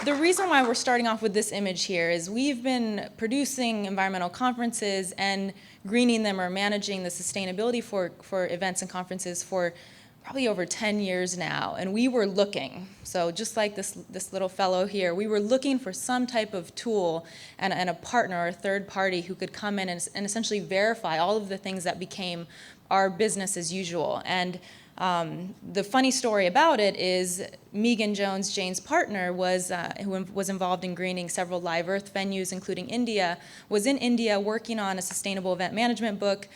the reason why we're starting off with this image here is we've been producing environmental conferences and greening them or managing the sustainability for events and conferences for probably over 10 years now, and we were looking. So just like this little fellow here, we were looking for some type of tool and a partner or a third party who could come in and essentially verify all of the things that became our business as usual. And the funny story about it is Megan Jones, Jane's partner, who was involved in greening several live earth venues, including India, was in India working on a sustainable event management book,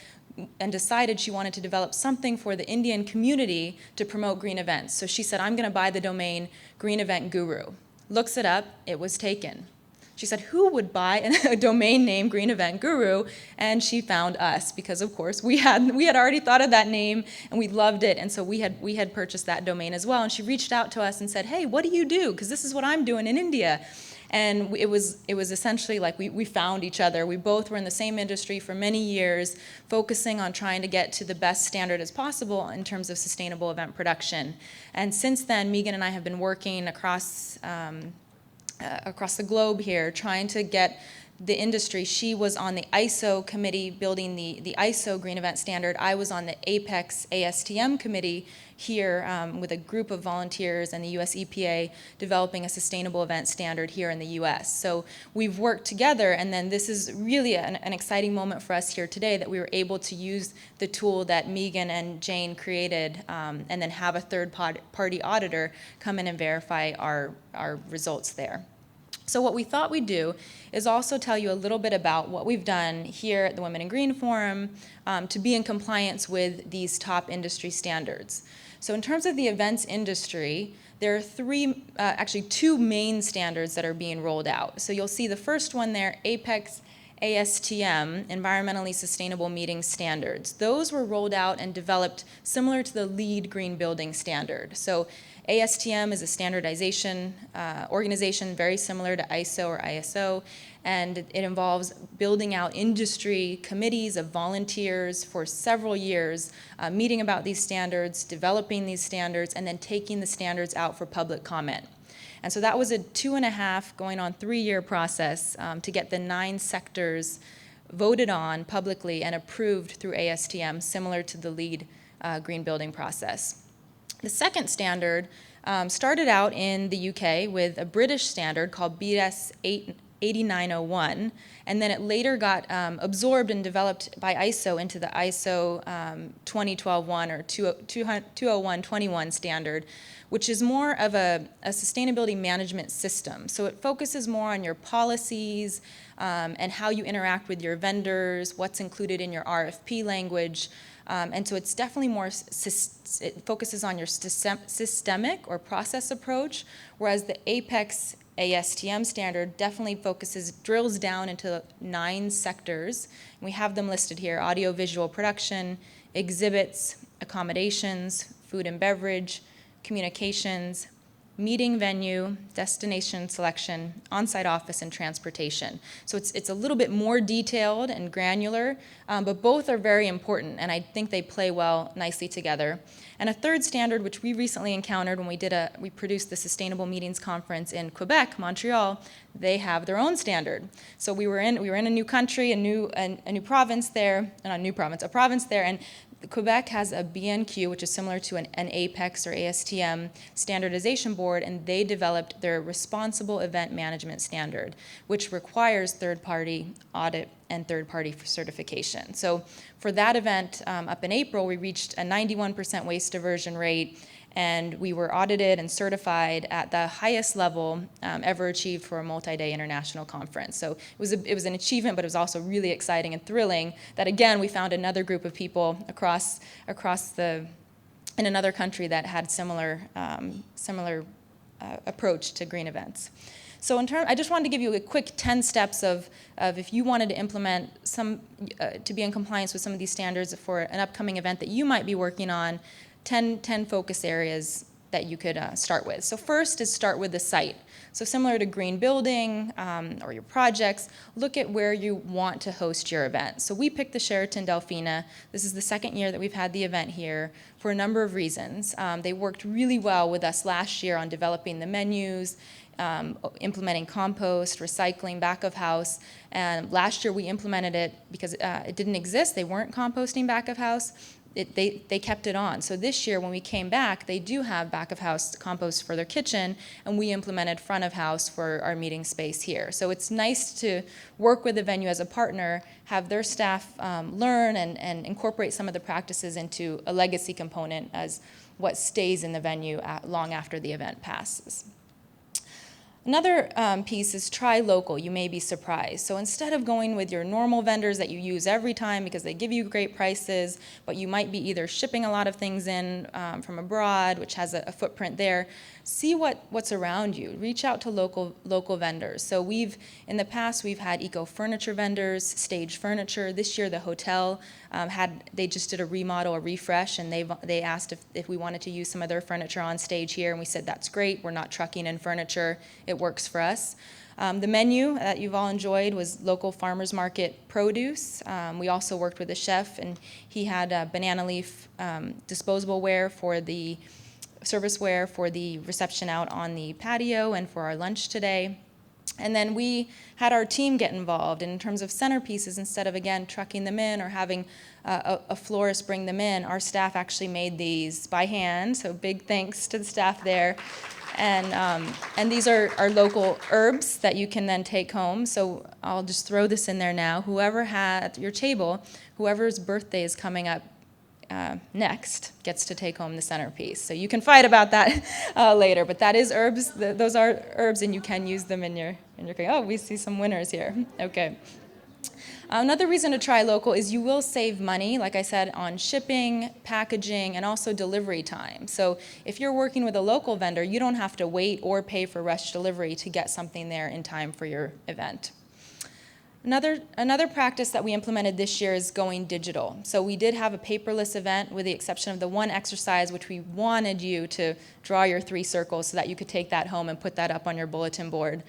and decided she wanted to develop something for the Indian community to promote green events. So she said, I'm going to buy the domain Green Event Guru. Looks it up, it was taken. She said, who would buy a domain name Green Event Guru? And she found us because, of course, we had already thought of that name and we loved it, and so we had purchased that domain as well. And she reached out to us and said, hey, what do you do? Because this is what I'm doing in India. And it was essentially like we found each other. We both were in the same industry for many years, focusing on trying to get to the best standard as possible in terms of sustainable event production. And since then, Megan and I have been working across the globe here, trying to get the industry. She was on the ISO committee building the ISO Green Event Standard. I was on the APEX ASTM committee here with a group of volunteers and the US EPA developing a sustainable event standard here in the US. So we've worked together, and then this is really an exciting moment for us here today that we were able to use the tool that Megan and Jane created and then have a third party auditor come in and verify our results there. So what we thought we'd do is also tell you a little bit about what we've done here at the Women in Green Forum to be in compliance with these top industry standards. So in terms of the events industry, there are actually two main standards that are being rolled out. So you'll see the first one there, APEX ASTM, Environmentally Sustainable Meeting Standards. Those were rolled out and developed similar to the LEED Green Building Standard. So ASTM is a standardization organization very similar to ISO or ISO, and it involves building out industry committees of volunteers for several years, meeting about these standards, developing these standards, and then taking the standards out for public comment. And so that was a 2.5 going on 3-year process to get the 9 sectors voted on publicly and approved through ASTM, similar to the LEED green building process. The second standard started out in the UK with a British standard called BS 8901, and then it later got absorbed and developed by ISO into the ISO 2012-1 or 201-21 standard, which is more of a sustainability management system. So it focuses more on your policies and how you interact with your vendors, what's included in your RFP language. And so it's definitely more, it focuses on your systemic or process approach, whereas the APEX ASTM standard definitely drills down into 9 sectors. And we have them listed here: audiovisual production, exhibits, accommodations, food and beverage, communications, meeting venue, destination selection, on-site office, and transportation. So it's a little bit more detailed and granular, but both are very important, and I think they play nicely together. And a third standard, which we recently encountered when we produced the Sustainable Meetings Conference in Quebec, Montreal, they have their own standard. So we were in a new country, a new province there, not a new province, a province there, and Quebec has a BNQ, which is similar to an APEX or ASTM standardization board, and they developed their Responsible Event Management Standard, which requires third-party audit and third-party certification. So for that event up in April, we reached a 91% waste diversion rate, and we were audited and certified at the highest level ever achieved for a multi-day international conference. So it was an achievement, but it was also really exciting and thrilling that, again, we found another group of people in another country that had similar approach to green events. So I just wanted to give you a quick 10 steps of if you wanted to implement to be in compliance with some of these standards for an upcoming event that you might be working on, 10 focus areas that you could start with. So first is start with the site. So similar to green building or your projects, look at where you want to host your event. So we picked the Sheraton Delfina. This is the second year that we've had the event here for a number of reasons. They worked really well with us last year on developing the menus, implementing compost, recycling, back of house. And last year we implemented it because it didn't exist. They weren't composting back of house. They kept it on. So this year when we came back, they do have back of house compost for their kitchen, and we implemented front of house for our meeting space here. So it's nice to work with the venue as a partner, have their staff learn and incorporate some of the practices into a legacy component as what stays in the venue long after the event passes. Another piece is try local. You may be surprised. So instead of going with your normal vendors that you use every time because they give you great prices, but you might be either shipping a lot of things in from abroad, which has a footprint there, see what's around you. Reach out to local vendors. So in the past, we've had eco-furniture vendors, Stage Furniture. This year, the hotel they just did a remodel, a refresh, and they asked if we wanted to use some of their furniture on stage here, and we said, that's great. We're not trucking in furniture. It works for us. The menu that you've all enjoyed was local farmers market produce. We also worked with a chef, and he had banana leaf disposable ware for the serviceware for the reception out on the patio and for our lunch today. And then we had our team get involved in terms of centerpieces. Instead of, again, trucking them in or having a florist bring them in, our staff actually made these by hand, so big thanks to the staff there. And these are local herbs that you can then take home. So I'll just throw this in there now. Whoever at your table, whoever's birthday is coming up next gets to take home the centerpiece. So you can fight about that later, but that is herbs. Those are herbs, and you can use them in your cooking. Oh, we see some winners here. Okay. Another reason to try local is you will save money, like I said, on shipping, packaging, and also delivery time. So if you're working with a local vendor, you don't have to wait or pay for rush delivery to get something there in time for your event. Another practice that we implemented this year is going digital. So we did have a paperless event with the exception of the one exercise which we wanted you to draw your 3 circles so that you could take that home and put that up on your bulletin board,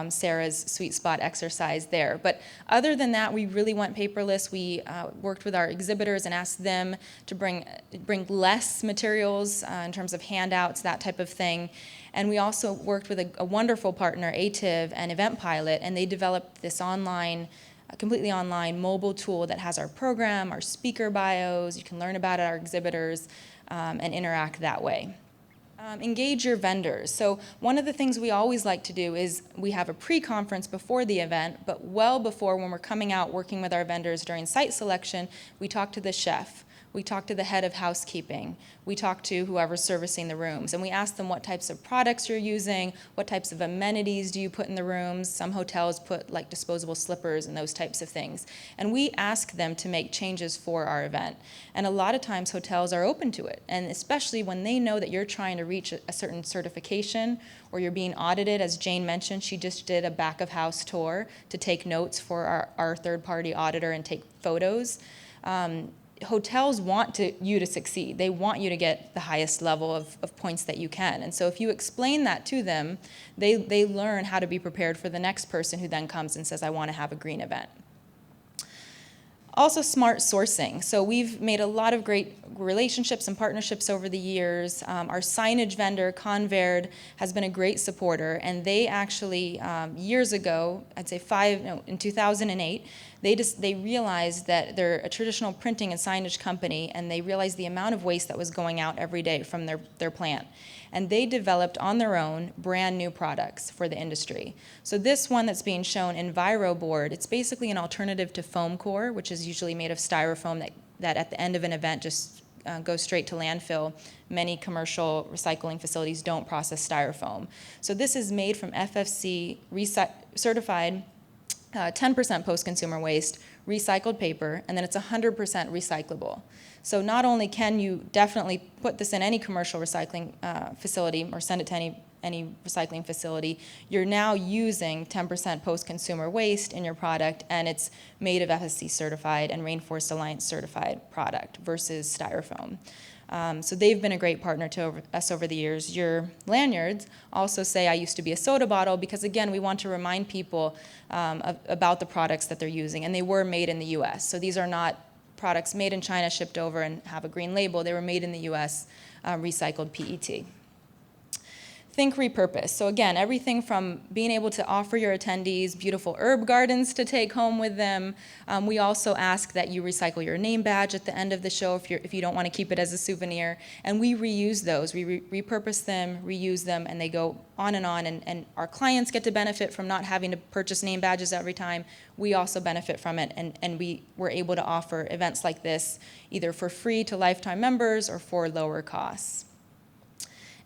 Sarah's sweet spot exercise there. But other than that, we really went paperless. We worked with our exhibitors and asked them to bring less materials in terms of handouts, that type of thing. And we also worked with a wonderful partner, ATIV and Event Pilot, and they developed this completely online mobile tool that has our program, our speaker bios. You can learn about our exhibitors and interact that way. Engage your vendors. So one of the things we always like to do is we have a pre-conference before the event, but well before, when we're coming out working with our vendors during site selection, we talk to the chef. We talk to the head of housekeeping. We talk to whoever's servicing the rooms, and we ask them what types of products you're using, what types of amenities do you put in the rooms. Some hotels put like disposable slippers and those types of things. And we ask them to make changes for our event. And a lot of times hotels are open to it, and especially when they know that you're trying to reach a certain certification or you're being audited. As Jane mentioned, she just did a back of house tour to take notes for our third-party auditor and take photos. Hotels want you to succeed. They want you to get the highest level of points that you can. And so if you explain that to them, they learn how to be prepared for the next person who then comes and says, I want to have a green event. Also, smart sourcing. So we've made a lot of great relationships and partnerships over the years. Our signage vendor, Converd, has been a great supporter, and they actually, years ago, I'd say in 2008, they realized that they're a traditional printing and signage company, and they realized the amount of waste that was going out every day from their plant. And they developed on their own brand new products for the industry. So this one that's being shown, EnviroBoard, it's basically an alternative to foam core, which is usually made of styrofoam that at the end of an event just goes straight to landfill. Many commercial recycling facilities don't process styrofoam. So this is made from FFC certified 10% post-consumer waste, recycled paper, and then it's 100% recyclable. So not only can you definitely put this in any commercial recycling facility or send it to any recycling facility, you're now using 10% post-consumer waste in your product, and it's made of FSC certified and Rainforest Alliance certified product versus styrofoam. So they've been a great partner to us over the years. Your lanyards also say, I used to be a soda bottle, because again, we want to remind people about the products that they're using, and they were made in the US. So these are not products made in China, shipped over, and have a green label. They were made in the US, recycled PET. Think repurpose. So again, everything from being able to offer your attendees beautiful herb gardens to take home with them. We also ask that you recycle your name badge at the end of the show if you don't want to keep it as a souvenir. And we reuse those. We repurpose them, reuse them, and they go on. And our clients get to benefit from not having to purchase name badges every time. We also benefit from it, and we were able to offer events like this either for free to lifetime members or for lower costs.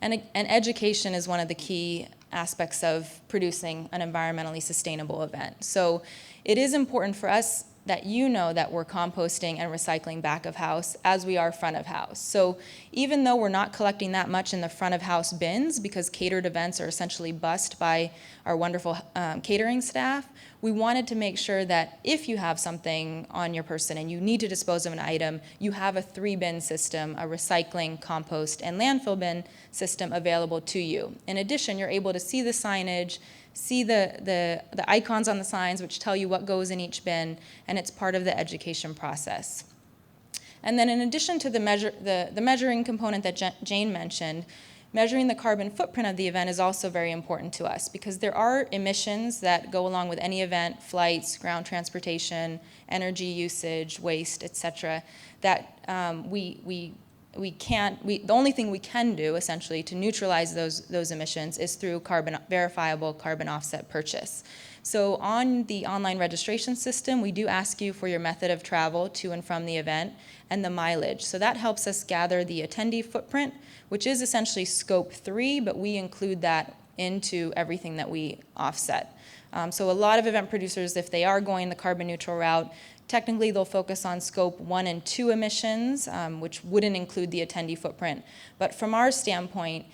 And education is one of the key aspects of producing an environmentally sustainable event. So it is important for us that you know that we're composting and recycling back of house as we are front of house. So even though we're not collecting that much in the front of house bins, because catered events are essentially bussed by our wonderful catering staff, we wanted to make sure that if you have something on your person and you need to dispose of an item, you have a 3-bin system, a recycling, compost, and landfill bin system available to you. In addition, you're able to see the signage, see the icons on the signs which tell you what goes in each bin, and it's part of the education process. And then in addition to the measuring component that Jane mentioned, measuring the carbon footprint of the event is also very important to us, because there are emissions that go along with any event, flights, ground transportation, energy usage, waste, etc., that the only thing we can do essentially to neutralize those emissions is through verifiable carbon offset purchase. So on the online registration system, we do ask you for your method of travel to and from the event and the mileage. So that helps us gather the attendee footprint, which is essentially scope 3, but we include that into everything that we offset. So a lot of event producers, if they are going the carbon neutral route, technically they'll focus on scope 1 and 2 emissions, which wouldn't include the attendee footprint. But from our standpoint,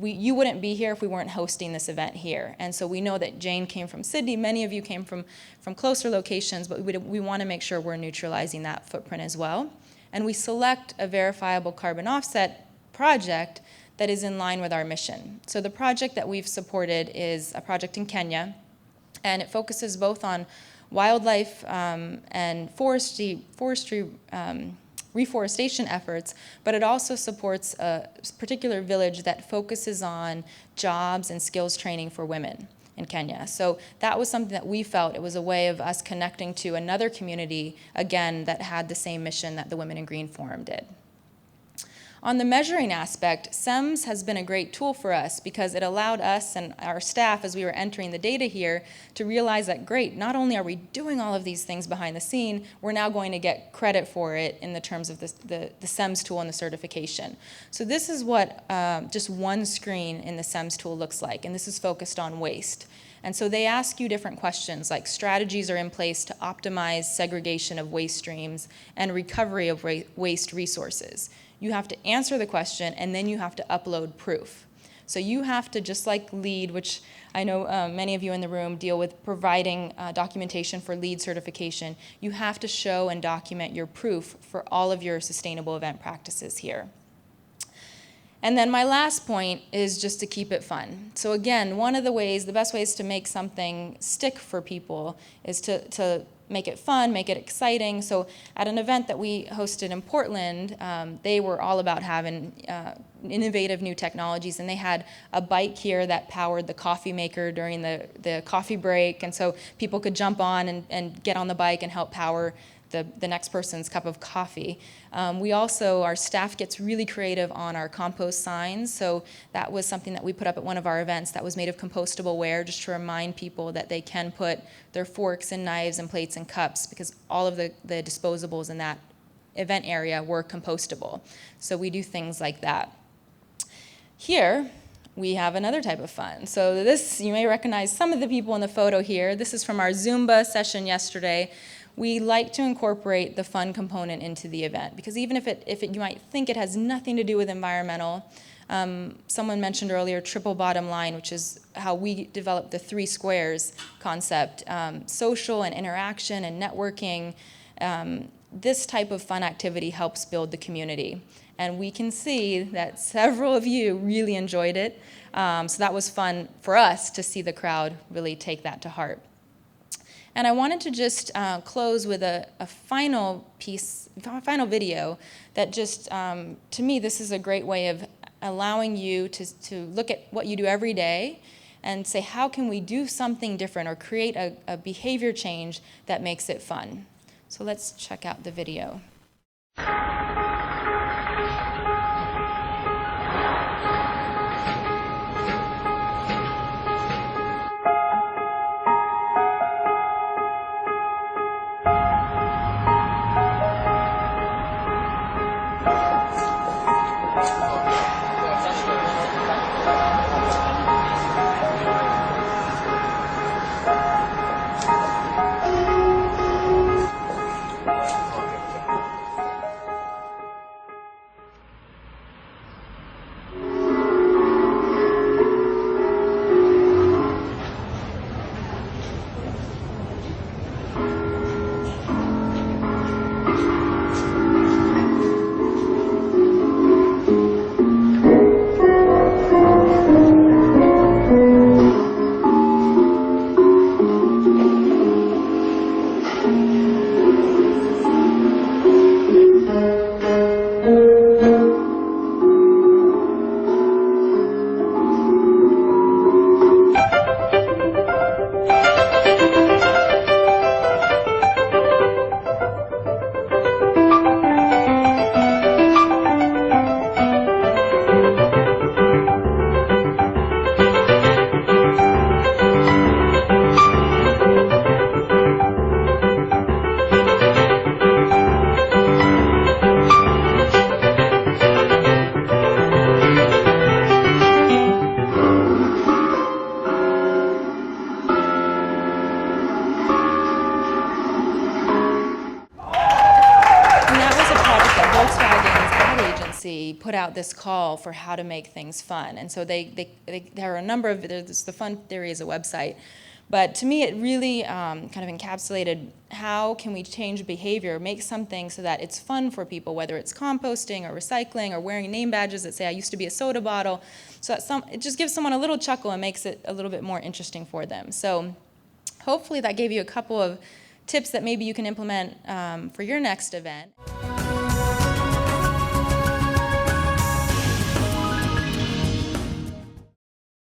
you wouldn't be here if we weren't hosting this event here. And so we know that Jane came from Sydney, many of you came from closer locations, but we want to make sure we're neutralizing that footprint as well. And we select a verifiable carbon offset project that is in line with our mission. So the project that we've supported is a project in Kenya, and it focuses both on wildlife and forestry reforestation efforts, but it also supports a particular village that focuses on jobs and skills training for women in Kenya. So that was something that we felt it was a way of us connecting to another community, again, that had the same mission that the Women in Green Forum did. On the measuring aspect, SEMS has been a great tool for us because it allowed us and our staff, as we were entering the data here, to realize that, great, not only are we doing all of these things behind the scene, we're now going to get credit for it in the terms of the SEMS tool and the certification. So this is what just one screen in the SEMS tool looks like, and this is focused on waste. And so they ask you different questions, like strategies are in place to optimize segregation of waste streams and recovery of waste resources. You have to answer the question, and then you have to upload proof. So you have to, just like LEED, which I know many of you in the room deal with providing documentation for LEED certification, you have to show and document your proof for all of your sustainable event practices here. And then my last point is just to keep it fun. So again, one of the best ways to make something stick for people is to make it fun, make it exciting. So at an event that we hosted in Portland, they were all about having innovative new technologies, and they had a bike here that powered the coffee maker during the coffee break, and so people could jump on and get on the bike and help power the next person's cup of coffee. Our staff gets really creative on our compost signs, so that was something that we put up at one of our events that was made of compostable ware, just to remind people that they can put their forks and knives and plates and cups, because all of the disposables in that event area were compostable. So we do things like that. Here, we have another type of fun. So this, you may recognize some of the people in the photo here. This is from our Zumba session yesterday. We like to incorporate the fun component into the event, because even if you might think it has nothing to do with environmental, someone mentioned earlier triple bottom line, which is how we developed the 3 squares concept, social and interaction and networking. This type of fun activity helps build the community. And we can see that several of you really enjoyed it. So that was fun for us to see the crowd really take that to heart. And I wanted to just close with a final video that just, to me, this is a great way of allowing you to look at what you do every day and say, how can we do something different or create a behavior change that makes it fun? So let's check out the video. Put out this call for how to make things fun. And so there are a number of, there's the Fun Theory is a website, but to me it really kind of encapsulated how can we change behavior, make something so that it's fun for people, whether it's composting or recycling or wearing name badges that say I used to be a soda bottle, so that it just gives someone a little chuckle and makes it a little bit more interesting for them. So hopefully that gave you a couple of tips that maybe you can implement for your next event.